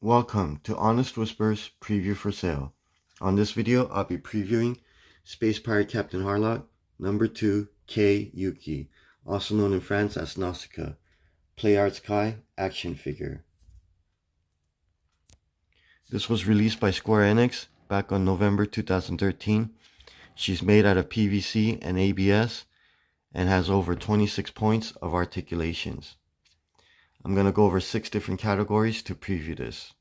Welcome to Honest Whispers Preview for Sale. On this video, I'll be previewing Space Pirate Captain Harlock, number 2, Kei Yuki, also known in France as Nausicaa, Play Arts Kai action figure. This was released by Square Enix back on November 2013. She's made out of PVC and ABS and has over 26 points of articulations. I'm going to go over 6 different categories to preview this.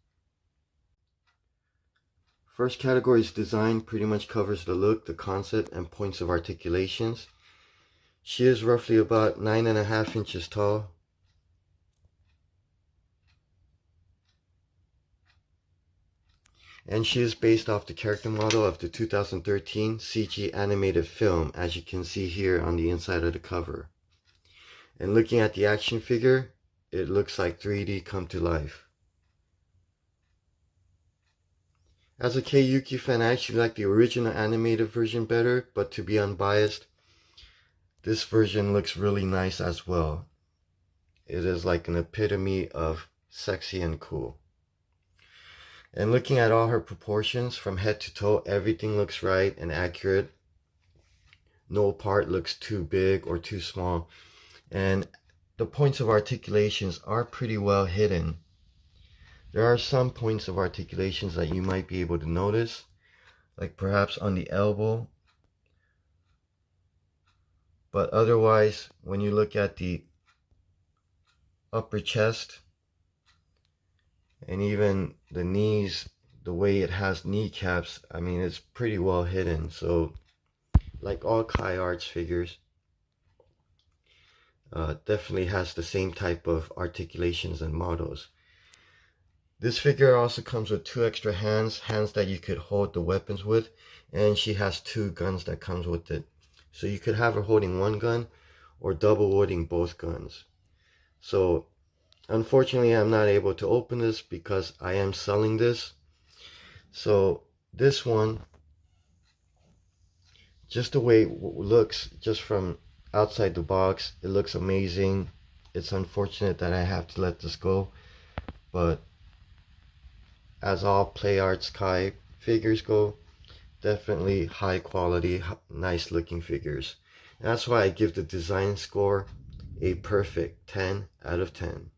First category is design, pretty much covers the look, the concept, and points of articulations. She is roughly about 9.5 inches tall. And she is based off the character model of the 2013 CG animated film, as you can see here on the inside of the cover. And looking at the action figure, it looks like 3D come to life. As a Kei Yuki fan, I actually like the original animated version better, but to be unbiased, this version looks really nice as well. It is like an epitome of sexy and cool. And looking at all her proportions from head to toe, everything looks right and accurate. No part looks too big or too small. And the points of articulations are pretty well hidden. There are some points of articulations that you might be able to notice, like perhaps on the elbow. But otherwise, when you look at the upper chest and even the knees, the way it has kneecaps, I mean, it's pretty well hidden. So, like all Kai Arts figures, definitely has the same type of articulations and models. This figure also comes with 2 extra hands that you could hold the weapons with, and she has 2 guns that comes with it. So you could have her holding 1 gun or double wielding both guns. So unfortunately, I'm not able to open this because I am selling this. So this one, just the way it looks, just from outside the box, it looks amazing. It's unfortunate that I have to let this go, but as all Play Arts Kai figures go, definitely high quality, nice looking figures. And that's why I give the design score a perfect 10 out of 10.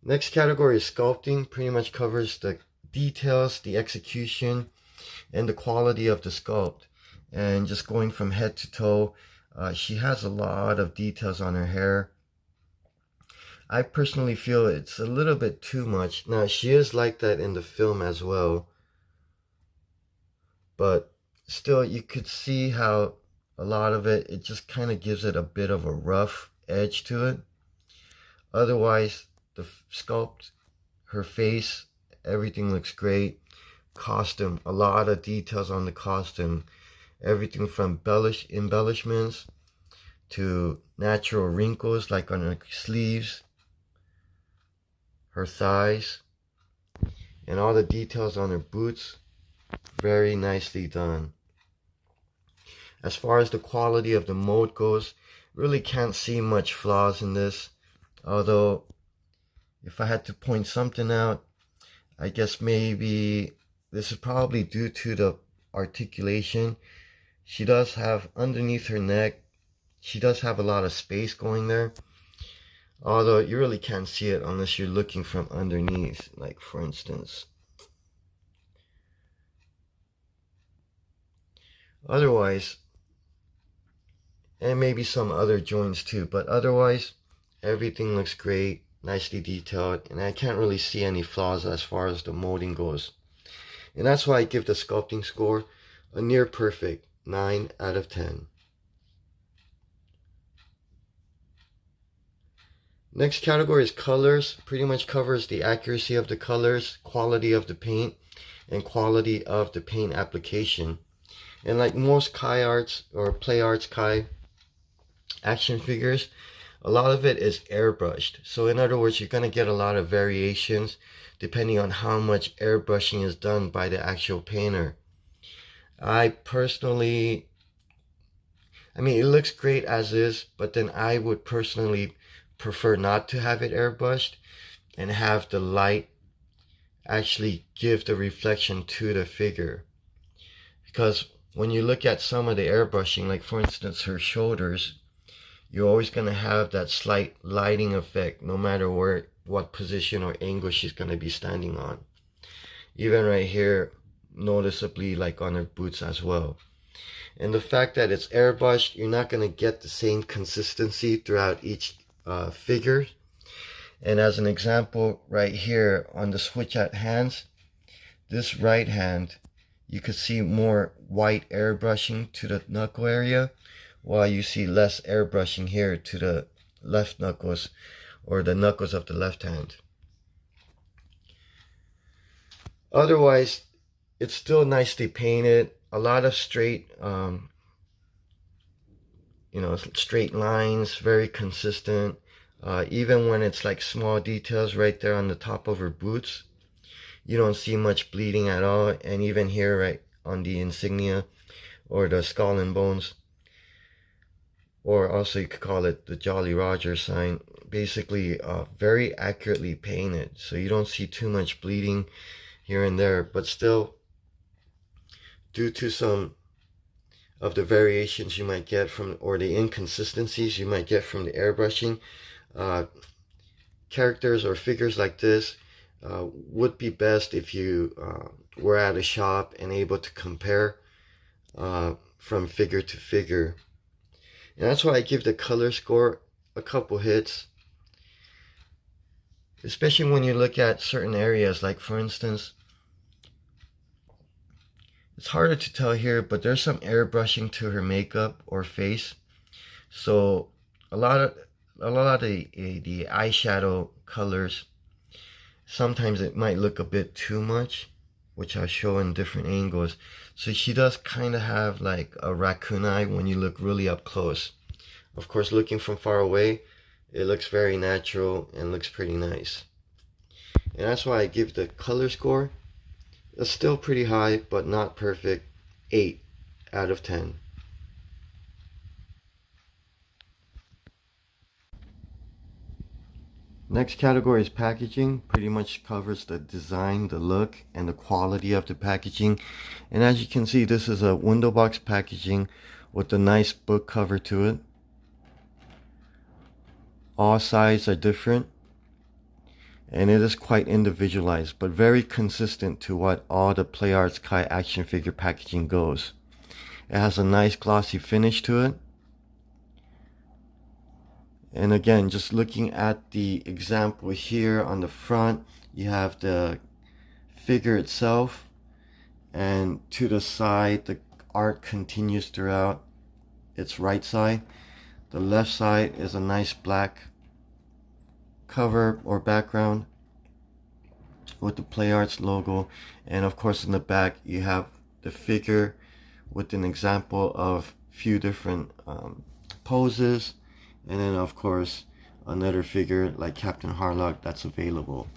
Next category is sculpting. Pretty much covers the details, the execution, and the quality of the sculpt. And just going from head to toe, she has a lot of details on her hair. I personally feel it's a little bit too much. Now, she is like that in the film as well, but still you could see how a lot of it just kind of gives it a bit of a rough edge to it. Otherwise, the sculpt, her face, everything looks great. Costume, a lot of details on the costume. Everything from embellishments to natural wrinkles like on her sleeves, her thighs, and all the details on her boots. Very nicely done. As far as the quality of the mold goes, really can't see much flaws in this. Although, if I had to point something out, I guess maybe this is probably due to the articulation. She does have, underneath her neck, she does have a lot of space going there. Although you really can't see it unless you're looking from underneath, like for instance. Otherwise, and maybe some other joints too, but otherwise, everything looks great, nicely detailed, and I can't really see any flaws as far as the molding goes. And that's why I give the sculpting score a near perfect 9 out of 10. Next category is colors. Pretty much covers the accuracy of the colors, quality of the paint, and quality of the paint application. And like most Kai Arts or Play Arts Kai action figures, a lot of it is airbrushed. So in other words, you're going to get a lot of variations depending on how much airbrushing is done by the actual painter. I personally, I mean, it looks great as is, but then I would personally prefer not to have it airbrushed and have the light actually give the reflection to the figure. Because when you look at some of the airbrushing, like for instance her shoulders, you're always going to have that slight lighting effect no matter what position or angle she's going to be standing on. Even right here, noticeably, like on her boots as well. And the fact that it's airbrushed, you're not going to get the same consistency throughout each figure. And as an example, right here on the switch at hands, this right hand, you could see more white airbrushing to the knuckle area, while you see less airbrushing here to the left knuckles, or the knuckles of the left hand. Otherwise, it's still nicely painted. A lot of straight, straight lines, very consistent. Even when it's like small details right there on the top of her boots, you don't see much bleeding at all. And even here, right on the insignia or the skull and bones, or also you could call it the Jolly Roger sign, basically very accurately painted. So you don't see too much bleeding here and there, but still, due to some of the variations you might get from, or the inconsistencies you might get from the airbrushing, characters or figures like this would be best if you were at a shop and able to compare from figure to figure. And that's why I give the color score a couple hits, especially when you look at certain areas. Like for instance, it's harder to tell here, but there's some airbrushing to her makeup or face. So a lot of the eyeshadow colors, sometimes it might look a bit too much, which I'll show in different angles. So she does kind of have like a raccoon eye when you look really up close. Of course, looking from far away, it looks very natural and looks pretty nice. And that's why I give the color score, it's still pretty high, but not perfect, 8 out of 10. Next category is packaging. Pretty much covers the design, the look, and the quality of the packaging. And as you can see, this is a window box packaging with a nice book cover to it. All sides are different, and it is quite individualized, but very consistent to what all the PlayArts Kai action figure packaging goes. It has a nice glossy finish to it. And again, just looking at the example here on the front, you have the figure itself, and to the side, the art continues throughout its right side. The left side is a nice black cover or background with the PlayArts logo, and of course in the back you have the figure with an example of few different poses, and then of course another figure like Captain Harlock that's available.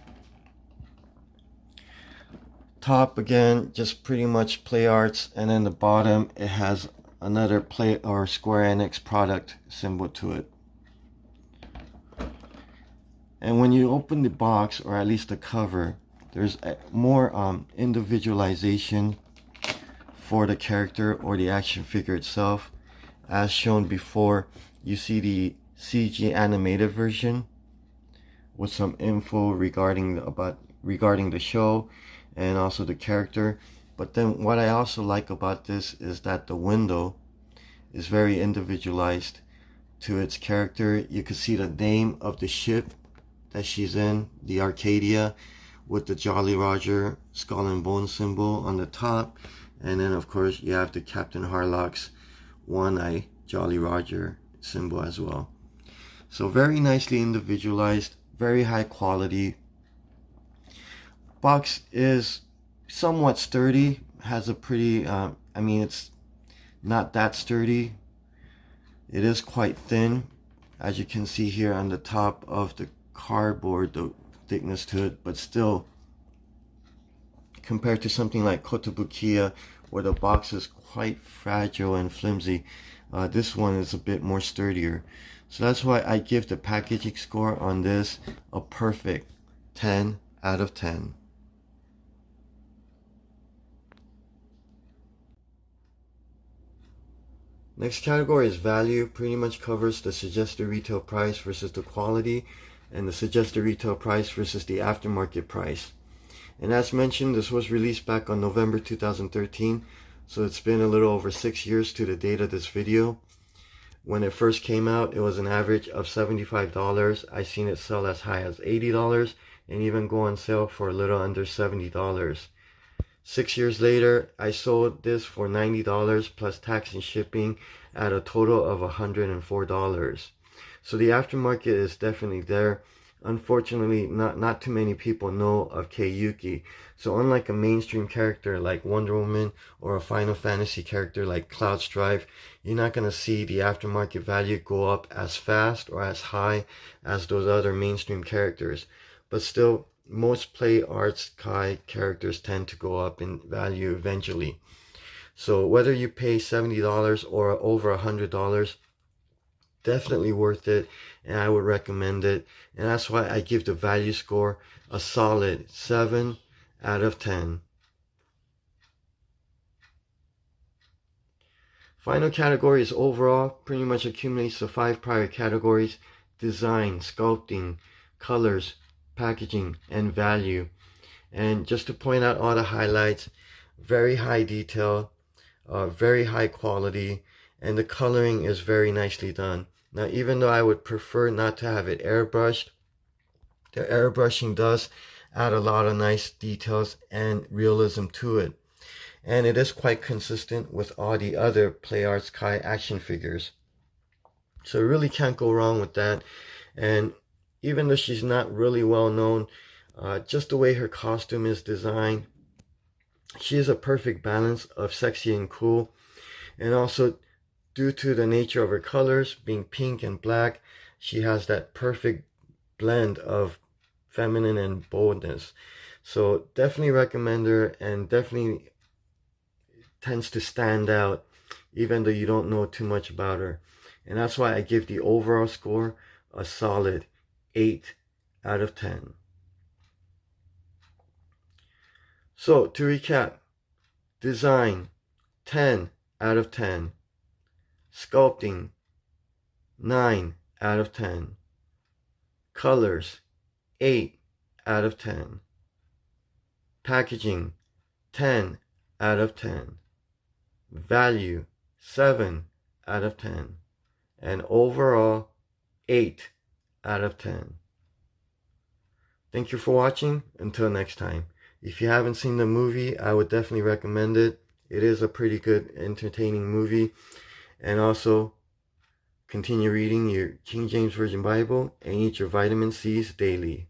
Top again, just pretty much PlayArts, and then the bottom it has another Square Enix product symbol to it. And when you open the box, or at least the cover, there's more individualization for the character or the action figure itself. As shown before, you see the CG animated version with some info regarding the show and also the character. But then what I also like about this is that the window is very individualized to its character. You can see the name of the ship that she's in, the Arcadia, with the Jolly Roger skull and bone symbol on the top. And then of course you have the Captain Harlock's one eye Jolly Roger symbol as well. So very nicely individualized, very high quality. Box is somewhat sturdy, has a pretty, it's not that sturdy. It is quite thin, as you can see here on the top of the cardboard, the thickness to it, but still, compared to something like Kotobukiya, where the box is quite fragile and flimsy, this one is a bit more sturdier. So that's why I give the packaging score on this a perfect 10 out of 10. Next category is value. Pretty much covers the suggested retail price versus the quality, and the suggested retail price versus the aftermarket price. And as mentioned, this was released back on November 2013, so it's been a little over 6 years to the date of this video. When it first came out, it was an average of $75. I seen it sell as high as $80 and even go on sale for a little under $70. 6 years later, I sold this for $90 plus tax and shipping at a total of $104. So the aftermarket is definitely there. Unfortunately, not too many people know of Kei Yuki. So unlike a mainstream character like Wonder Woman or a Final Fantasy character like Cloud Strife, you're not going to see the aftermarket value go up as fast or as high as those other mainstream characters. But still, most Play Arts Kai characters tend to go up in value eventually. So whether you pay $70 or over $100, definitely worth it, and I would recommend it. And that's why I give the value score a solid 7 out of 10. Final category is overall. Pretty much accumulates the 5 prior categories: design, sculpting, colors, packaging, and value. And just to point out all the highlights, very high detail, very high quality, and the coloring is very nicely done. Now, even though I would prefer not to have it airbrushed, the airbrushing does add a lot of nice details and realism to it. And it is quite consistent with all the other Play Arts Kai action figures. So you really can't go wrong with that. And even though she's not really well known, just the way her costume is designed, she is a perfect balance of sexy and cool. And also, due to the nature of her colors being pink and black, she has that perfect blend of feminine and boldness. So definitely recommend her, and definitely tends to stand out even though you don't know too much about her. And that's why I give the overall score a solid 8 out of 10. So to recap: design, 10 out of 10. Sculpting, 9 out of 10. Colors, 8 out of 10. Packaging, 10 out of 10. Value, 7 out of 10. And overall, 8 out of 10. Thank you for watching. Until next time. If you haven't seen the movie, I would definitely recommend it. It is a pretty good, entertaining movie. And also, continue reading your King James Version Bible and eat your vitamin C's daily.